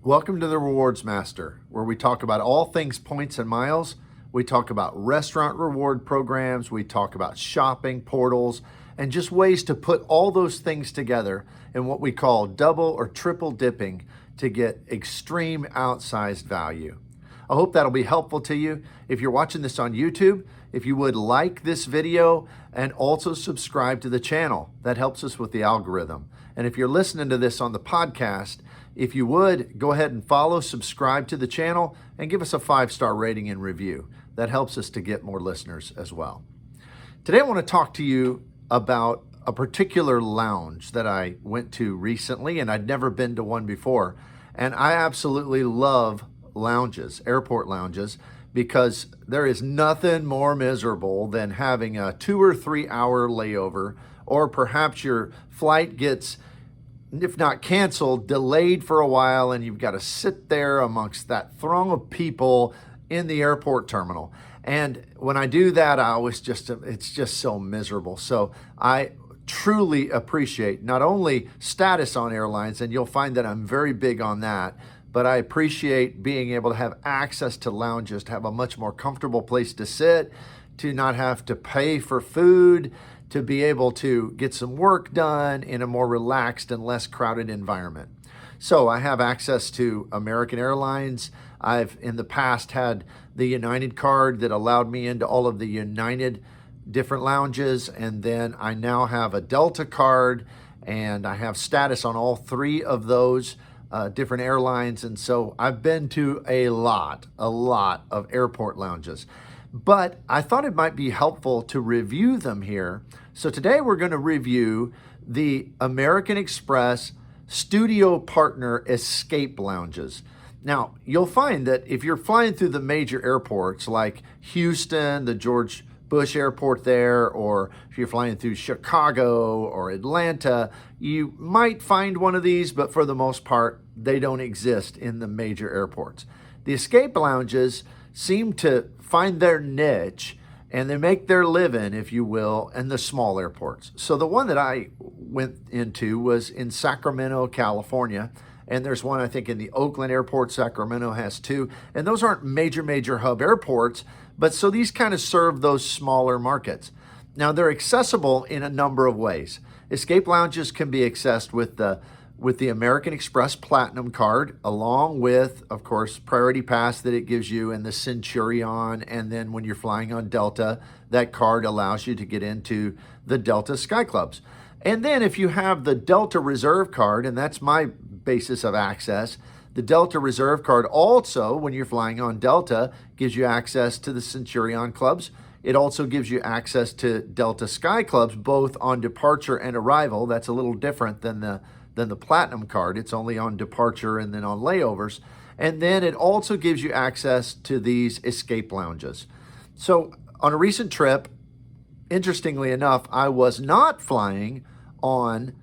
Welcome to the Rewards Master, where we talk about all things points and miles. We talk about restaurant reward programs. We talk about shopping portals and just ways to put all those things together in what we call double or triple dipping to get extreme outsized value. I hope that'll be helpful to you. If you're watching this on YouTube, if you would like this video and also subscribe to the channel, that helps us with the algorithm. And if you're listening to this on the podcast, if you would, go ahead and follow, subscribe to the channel, and give us a 5-star rating and review. That helps us to get more listeners as well. Today I want to talk to you about a particular lounge that I went to recently, and I'd never been to one before. And I absolutely love lounges, airport lounges, because there is nothing more miserable than having a 2 or 3 hour layover, or perhaps your flight gets, if not canceled, delayed for a while, and you've got to sit there amongst that throng of people in the airport terminal. And when I do that, it's just so miserable. So I truly appreciate not only status on airlines, and you'll find that I'm very big on that, but I appreciate being able to have access to lounges, to have a much more comfortable place to sit, to not have to pay for food, to be able to get some work done in a more relaxed and less crowded environment. So I have access to American Airlines. I've in the past had the United card that allowed me into all of the United different lounges. And then I now have a Delta card, and I have status on all 3 of those different airlines. And so I've been to a lot of airport lounges. But I thought it might be helpful to review them here. So today we're going to review the American Express Studio Partner Escape Lounges. Now, you'll find that if you're flying through the major airports like Houston, the George Bush Airport there, or if you're flying through Chicago or Atlanta, you might find one of these, but for the most part, they don't exist in the major airports. The escape lounges seem to find their niche, and they make their living, if you will, in the small airports. So the one that I went into was in Sacramento, California, and there's one I think in the Oakland airport. Sacramento has 2, and those aren't major hub airports, but so these kind of serve those smaller markets. Now they're accessible in a number of ways. Escape lounges can be accessed with the American Express Platinum card, along with, of course, Priority Pass that it gives you, and the Centurion. And then when you're flying on Delta, that card allows you to get into the Delta Sky Clubs. And then if you have the Delta Reserve card, and that's my basis of access, the Delta Reserve card also, when you're flying on Delta, gives you access to the Centurion Clubs. It also gives you access to Delta Sky Clubs, both on departure and arrival. That's a little different than the Platinum card. It's only on departure and then on layovers. And then it also gives you access to these escape lounges. So on a recent trip, interestingly enough, I was not flying on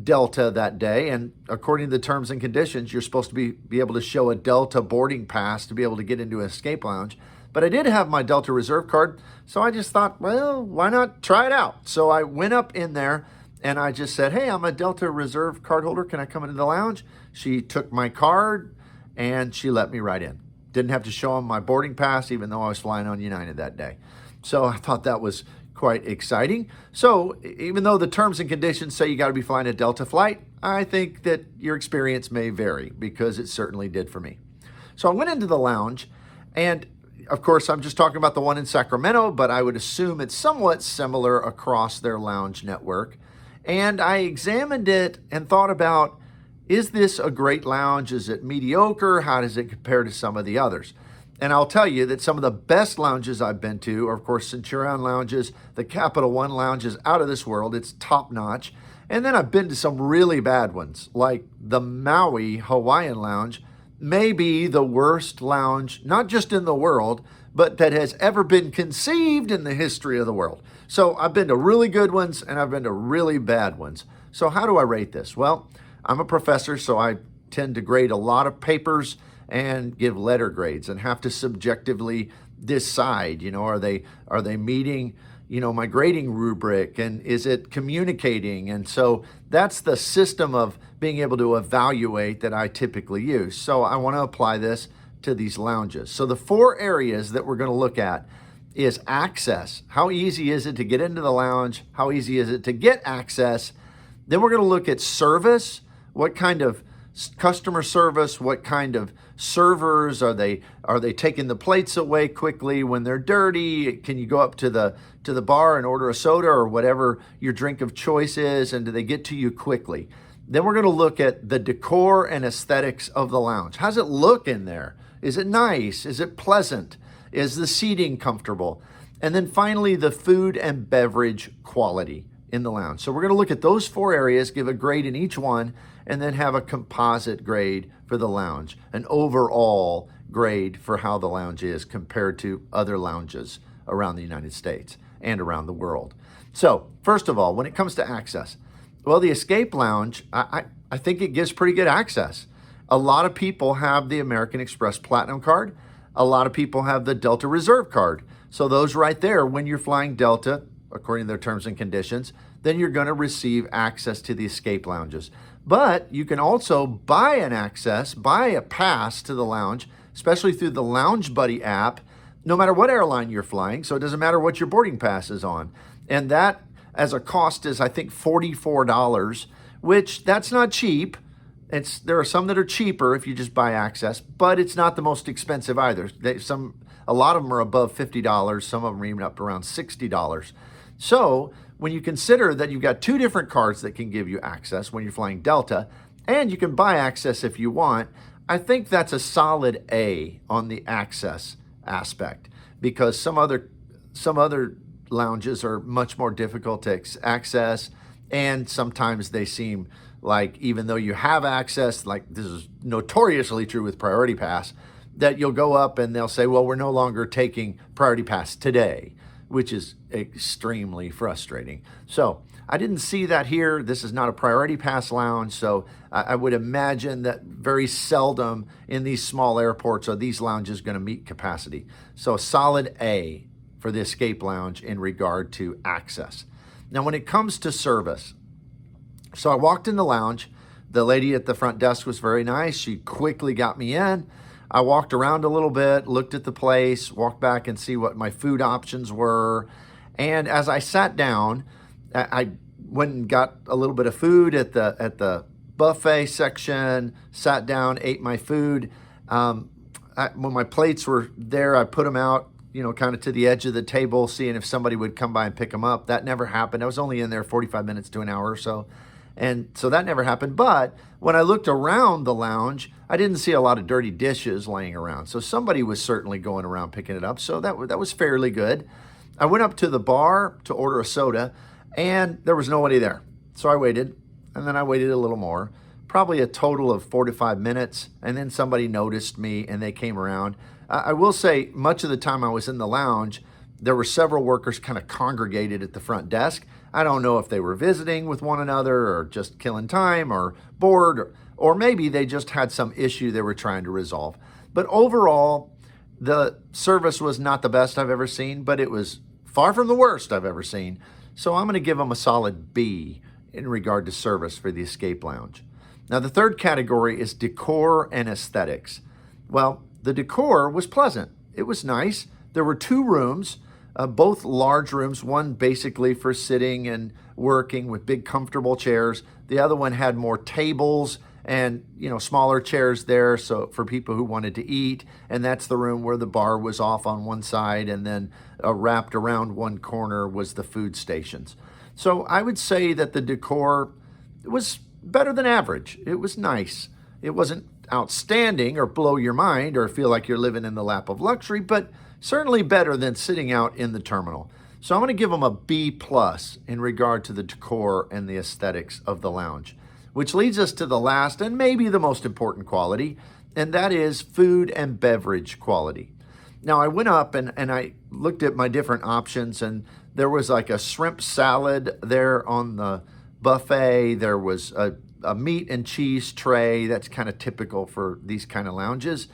Delta that day. And according to the terms and conditions, you're supposed to be able to show a Delta boarding pass to be able to get into an escape lounge. But I did have my Delta Reserve card, so I just thought, well, why not try it out? So I went up in there, and I just said, hey, I'm a Delta Reserve card holder. Can I come into the lounge? She took my card, and she let me right in. Didn't have to show them my boarding pass, even though I was flying on United that day. So I thought that was quite exciting. So even though the terms and conditions say you got to be flying a Delta flight, I think that your experience may vary, because it certainly did for me. So I went into the lounge, and of course, I'm just talking about the one in Sacramento, but I would assume it's somewhat similar across their lounge network. And I examined it and thought about, is this a great lounge? Is it mediocre? How does it compare to some of the others? And I'll tell you that some of the best lounges I've been to are, of course, Centurion lounges. The Capital One lounge is out of this world. It's top notch. And then I've been to some really bad ones, like the Maui Hawaiian Lounge, maybe the worst lounge, not just in the world, but that has ever been conceived in the history of the world. So I've been to really good ones, and I've been to really bad ones. So how do I rate this? Well, I'm a professor, so I tend to grade a lot of papers and give letter grades and have to subjectively decide, are they meeting my grading rubric, and is it communicating? And so that's the system of being able to evaluate that I typically use. So I want to apply this to these lounges. So the 4 areas that we're going to look at is access. How easy is it to get into the lounge? How easy is it to get access? Then we're going to look at service. What kind of customer service? What kind of servers are they taking the plates away quickly when they're dirty? Can you go up to the bar and order a soda or whatever your drink of choice is, and do they get to you quickly? Then we're going to look at the decor and aesthetics of the lounge. How's it look in there? Is it nice? Is it pleasant? Is the seating comfortable? And then finally, the food and beverage quality in the lounge. So we're going to look at those 4 areas, give a grade in each one, and then have a composite grade for the lounge, an overall grade for how the lounge is compared to other lounges around the United States and around the world. So first of all, when it comes to access, well, the Escape Lounge, I think it gives pretty good access. A lot of people have the American Express Platinum card. A lot of people have the Delta Reserve card. So those right there, when you're flying Delta, according to their terms and conditions, then you're going to receive access to the Escape Lounges. But you can also buy a pass to the lounge, especially through the Lounge Buddy app, no matter what airline you're flying. So it doesn't matter what your boarding pass is on. And that as a cost is, I think, $44, which that's not cheap. There are some that are cheaper if you just buy access, but it's not the most expensive either. A lot of them are above $50. Some of them are even up around $60. So when you consider that you've got 2 different cards that can give you access when you're flying Delta, and you can buy access if you want, I think that's a solid A on the access aspect, because some other lounges are much more difficult to access, and sometimes they seem like, even though you have access, like this is notoriously true with Priority Pass, that you'll go up and they'll say, well, we're no longer taking Priority Pass today, which is extremely frustrating. So I didn't see that here. This is not a Priority Pass lounge, so I would imagine that very seldom in these small airports are these lounges going to meet capacity. So a solid A for the Escape Lounge in regard to access. Now, when it comes to service, so I walked in the lounge. The lady at the front desk was very nice. She quickly got me in. I walked around a little bit, looked at the place, walked back and see what my food options were. And as I sat down, I went and got a little bit of food at the buffet section, sat down, ate my food. When my plates were there, I put them out, kind of to the edge of the table, seeing if somebody would come by and pick them up. That never happened. I was only in there 45 minutes to an hour or so. And so that never happened. But when I looked around the lounge, I didn't see a lot of dirty dishes laying around. So somebody was certainly going around picking it up. So that was fairly good. I went up to the bar to order a soda, and there was nobody there. So I waited, and then I waited a little more, probably a total of 4 to 5 minutes. And then somebody noticed me, and they came around. I will say, much of the time I was in the lounge, there were several workers kind of congregated at the front desk. I don't know if they were visiting with one another or just killing time or bored, or maybe they just had some issue they were trying to resolve. But overall, the service was not the best I've ever seen, but it was far from the worst I've ever seen. So I'm going to give them a solid B in regard to service for the Escape Lounge. Now, the third category is decor and aesthetics. Well, the decor was pleasant. It was nice. There were 2 rooms. Both large rooms, one basically for sitting and working with big comfortable chairs. The other one had more tables and smaller chairs there, so for people who wanted to eat. And that's the room where the bar was off on one side, and then wrapped around one corner was the food stations. So I would say that the decor was better than average. It was nice. It wasn't outstanding or blow your mind or feel like you're living in the lap of luxury, but certainly better than sitting out in the terminal. So I'm going to give them a B+ in regard to the decor and the aesthetics of the lounge, which leads us to the last and maybe the most important quality, and that is food and beverage quality. Now, I went up and I looked at my different options, and there was like a shrimp salad there on the buffet. There was a meat and cheese tray. That's kind of typical for these kind of lounges.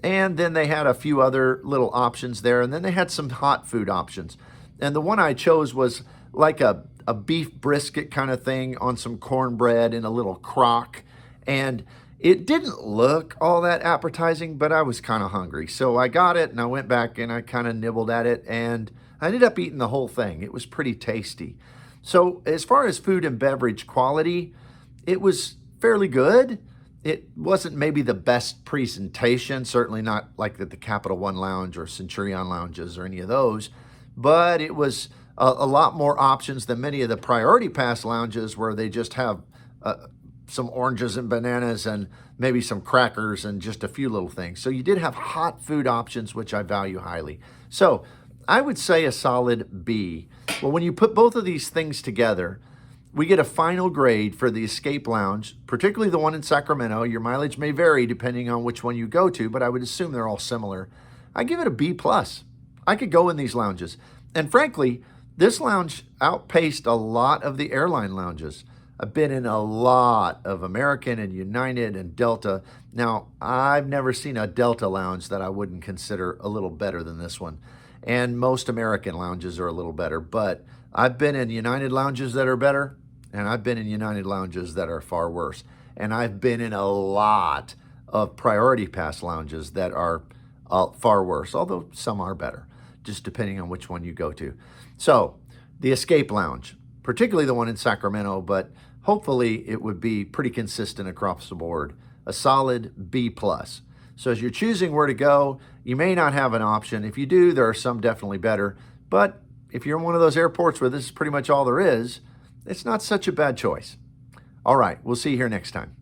And then they had a few other little options there. And then they had some hot food options. And the one I chose was like a beef brisket kind of thing on some cornbread in a little crock. And it didn't look all that appetizing, but I was kind of hungry. So I got it and I went back and I kind of nibbled at it and I ended up eating the whole thing. It was pretty tasty. So as far as food and beverage quality, it was fairly good. It wasn't maybe the best presentation, certainly not like the Capital One Lounge or Centurion Lounges or any of those, but it was a lot more options than many of the Priority Pass lounges where they just have some oranges and bananas and maybe some crackers and just a few little things. So you did have hot food options, which I value highly. So I would say a solid B. Well, when you put both of these things together, we get a final grade for the Escape Lounge, particularly the one in Sacramento. Your mileage may vary depending on which one you go to, but I would assume they're all similar. I give it a B+. I could go in these lounges. And frankly, this lounge outpaced a lot of the airline lounges. I've been in a lot of American and United and Delta. Now, I've never seen a Delta lounge that I wouldn't consider a little better than this one. And most American lounges are a little better, but I've been in United lounges that are better, and I've been in United lounges that are far worse. And I've been in a lot of Priority Pass lounges that are far worse, although some are better, just depending on which one you go to. So the Escape Lounge, particularly the one in Sacramento, but hopefully it would be pretty consistent across the board, a solid B+. So as you're choosing where to go, you may not have an option. If you do, there are some definitely better. But if you're in one of those airports where this is pretty much all there is, it's not such a bad choice. All right, we'll see you here next time.